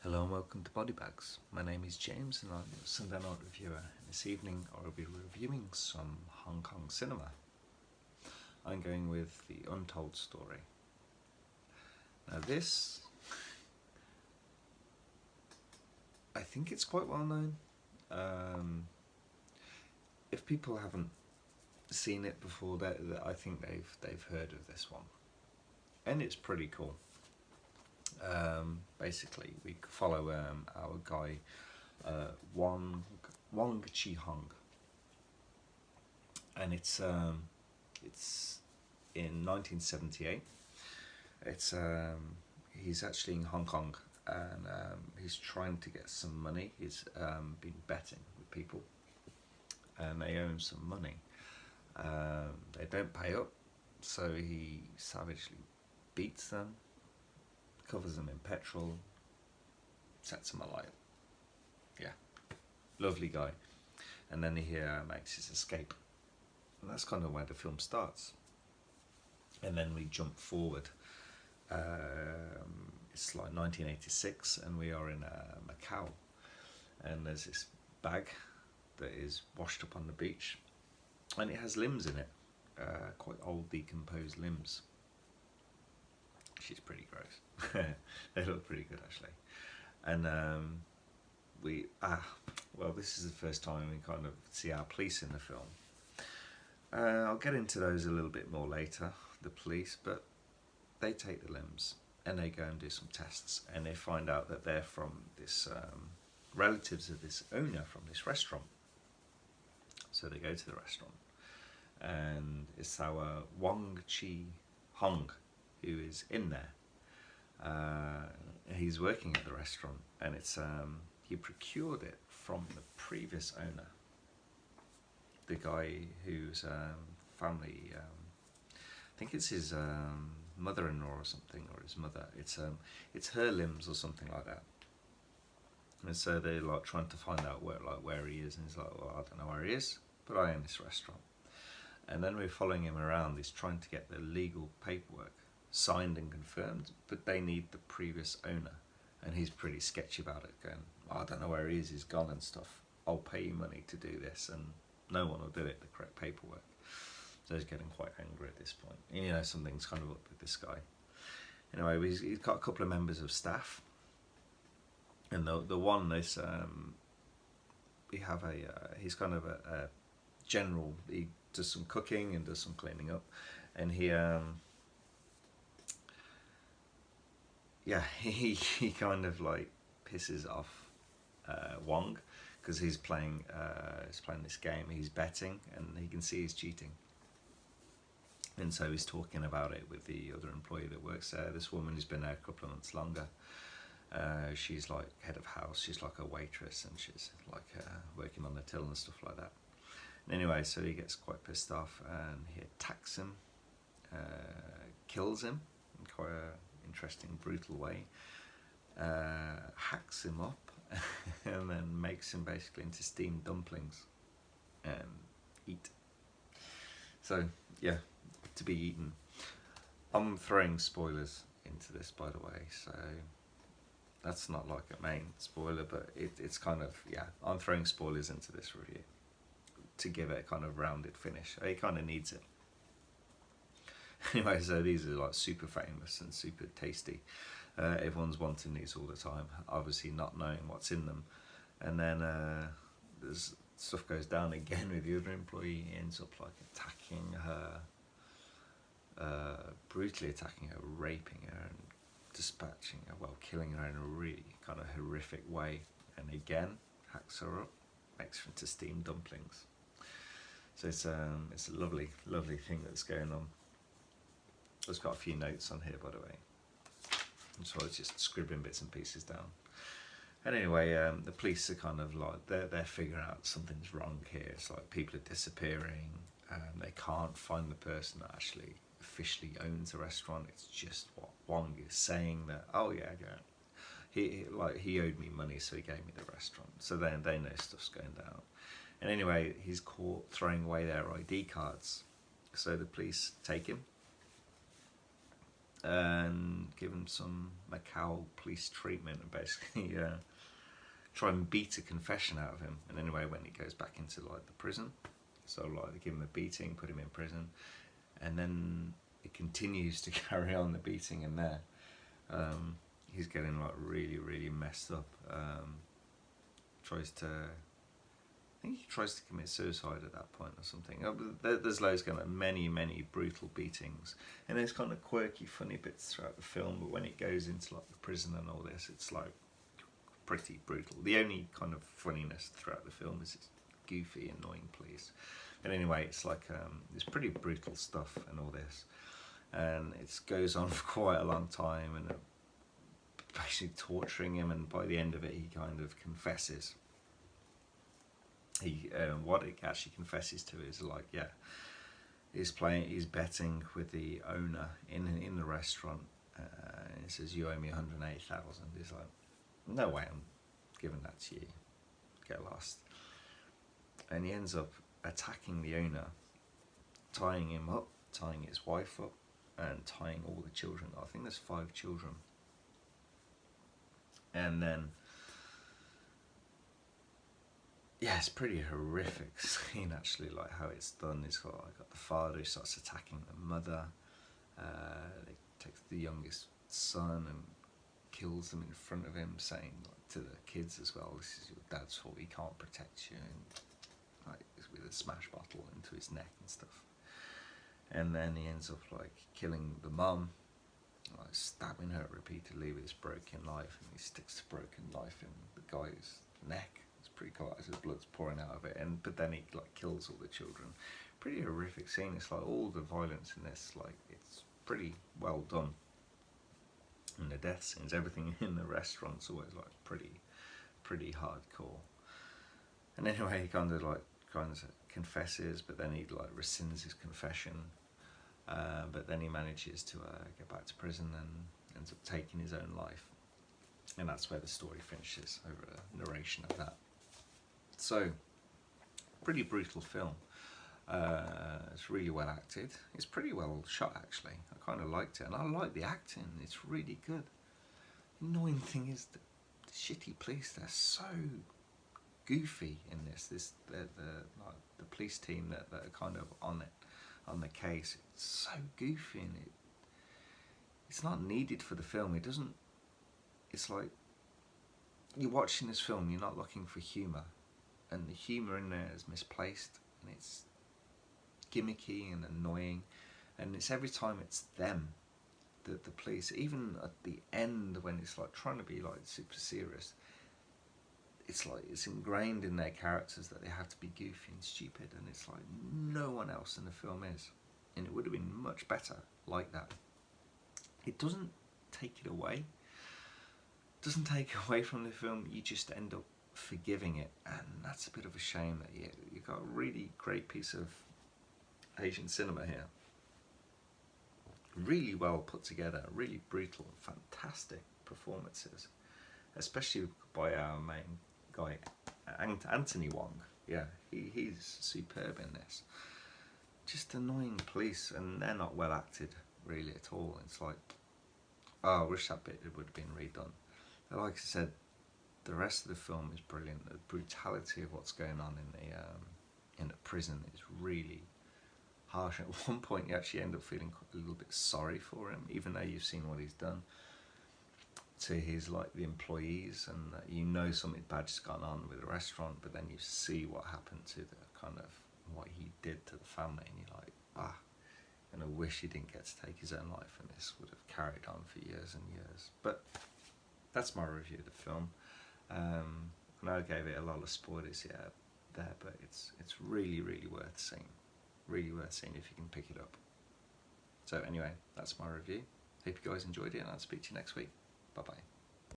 Hello and welcome to Body Bags. My name is James and I'm a Sunday night reviewer. This evening I will be reviewing some Hong Kong cinema. I'm going with the Untold story. Now this, I think it's quite well known. If people haven't seen it before, I think they've heard of this one, and it's pretty cool. Basically, we follow our guy Wong Chi Hong, and it's in 1978. It's he's actually in Hong Kong, and he's trying to get some money. He's been betting with people, and they owe him some money. They don't pay up, so he savagely beats them, covers them in petrol, sets them alight. Yeah, lovely guy. And then he makes his escape, and that's kind of where the film starts. And then we jump forward. It's like 1986, and we are in Macau, and there's this bag that is washed up on the beach, and it has limbs in it, quite old decomposed limbs. She's pretty gross. They look pretty good actually. And well, this is the first time we kind of see our police in the film. I'll get into those a little bit more later, the police, but they take the limbs and they go and do some tests, and they find out that they're from this relatives of this owner from this restaurant. So they go to the restaurant, and it's our Wong Chi Hong who is in there. He's working at the restaurant, and it's he procured it from the previous owner, the guy whose family, I think it's his mother-in-law or something, or his mother. It's her limbs or something like that. And so they're like trying to find out where he is, and he's like, well, I don't know where he is, but I own this restaurant. And then we're following him around. He's trying to get the legal paperwork signed and confirmed, but they need the previous owner, and he's pretty sketchy about it, going, I don't know where he is, he's gone and stuff. I'll pay you money to do this, and no one will do it, the correct paperwork. So he's getting quite angry at this point. And, you know, something's kind of up with this guy. Anyway, he's got a couple of members of staff, and the one is we have he's kind of a general. He does some cooking and does some cleaning up, and he he kind of like pisses off Wong, because he's playing this game. He's betting, and he can see he's cheating. And so he's talking about it with the other employee that works there. This woman who's been there a couple of months longer. She's like head of house. She's like a waitress, and she's like working on the till and stuff like that. And anyway, so he gets quite pissed off, and he attacks him, kills him in quite an interesting, brutal way, hacks him up, and then makes him basically into steamed dumplings and eat. So yeah, to be eaten. I'm throwing spoilers into this, by the way, so that's not like a main spoiler, but it's kind of, yeah, I'm throwing spoilers into this review to give it a kind of rounded finish. It kind of needs it. Anyway, so these are like super famous and super tasty. Everyone's wanting these all the time, obviously not knowing what's in them. And then there's stuff goes down again with the other employee. He ends up like attacking her, brutally attacking her, raping her, and dispatching her, well, killing her in a really kind of horrific way. And again, hacks her up, makes her into steamed dumplings. So it's a lovely, lovely thing that's going on. I've got a few notes on here, by the way, so I was just scribbling bits and pieces down. And anyway, the police are kind of like, they're figuring out something's wrong here. It's like people are disappearing, and they can't find the person that actually officially owns the restaurant. It's just what Wong is saying, that, oh yeah, he owed me money, so he gave me the restaurant. So then they know stuff's going down. And anyway, he's caught throwing away their ID cards. So the police take him, and give him some Macau police treatment and basically try and beat a confession out of him. And anyway, when he goes back into like the prison, so like they give him a beating, put him in prison, and then it continues to carry on the beating in there. He's getting like really messed up. I think he tries to commit suicide at that point or something. There's loads of many brutal beatings, and there's kind of quirky, funny bits throughout the film. But when it goes into like the prison and all this, it's like pretty brutal. The only kind of funniness throughout the film is it's goofy, annoying police. But anyway, it's like it's pretty brutal stuff and all this, and it goes on for quite a long time, and basically torturing him. And by the end of it, he kind of confesses. What it actually confesses to is like, yeah, he's betting with the owner in the restaurant. And he says, "You owe me 108,000." He's like, "No way, I'm giving that to you. Get lost." And he ends up attacking the owner, tying him up, tying his wife up, and tying all the children. I think there's 5 children. And then, yeah, it's pretty horrific scene actually, like how it's done. It's got the father who starts attacking the mother. They take the youngest son and kills them in front of him, saying like, to the kids as well, "This is your dad's fault. He can't protect you." And like with a smash bottle into his neck and stuff. And then he ends up like killing the mum, like stabbing her repeatedly with his broken knife, and he sticks the broken knife in the guy's neck. It's pretty cool as his blood's pouring out of it, but then he like kills all the children. Pretty horrific scene. It's like all the violence in this, like it's pretty well done. And the death scenes, everything in the restaurant's always like pretty hardcore. And anyway, he kind of confesses, but then he like rescinds his confession. But then he manages to get back to prison and ends up taking his own life. And that's where the story finishes, over a narration of that. So, pretty brutal film. It's really well acted. It's pretty well shot actually. I kind of liked it, and I like the acting. It's really good. The annoying thing is the shitty police. They're so goofy in this. The police team that are kind of on the case. It's so goofy, and it's not needed for the film. It doesn't. It's like you're watching this film. You're not looking for humour, and the humour in there is misplaced, and it's gimmicky and annoying, and it's every time it's them, the police, even at the end when it's like trying to be like super serious, it's like it's ingrained in their characters that they have to be goofy and stupid, and it's like no one else in the film is, and it would have been much better like that. It doesn't take it away, doesn't take away from the film. You just end up forgiving it, and that's a bit of a shame that you got a really great piece of Asian cinema here, really well put together, really brutal, fantastic performances, especially by our main guy Anthony Wong. Yeah, he's superb in this. Just annoying police, and they're not well acted really at all. It's like, oh, I wish that bit would have been redone. But like I said, the rest of the film is brilliant. The brutality of what's going on in the prison is really harsh. At one point you actually end up feeling a little bit sorry for him, even though you've seen what he's done to his the employees, and you know something bad's gone on with the restaurant, but then you see what happened to the kind of what he did to the family, and you're like, and I wish he didn't get to take his own life, and this would have carried on for years and years. But that's my review of the film. I know I gave it a lot of spoilers there, but it's really worth seeing. Really worth seeing if you can pick it up. So anyway, that's my review. Hope you guys enjoyed it, and I'll speak to you next week. Bye bye.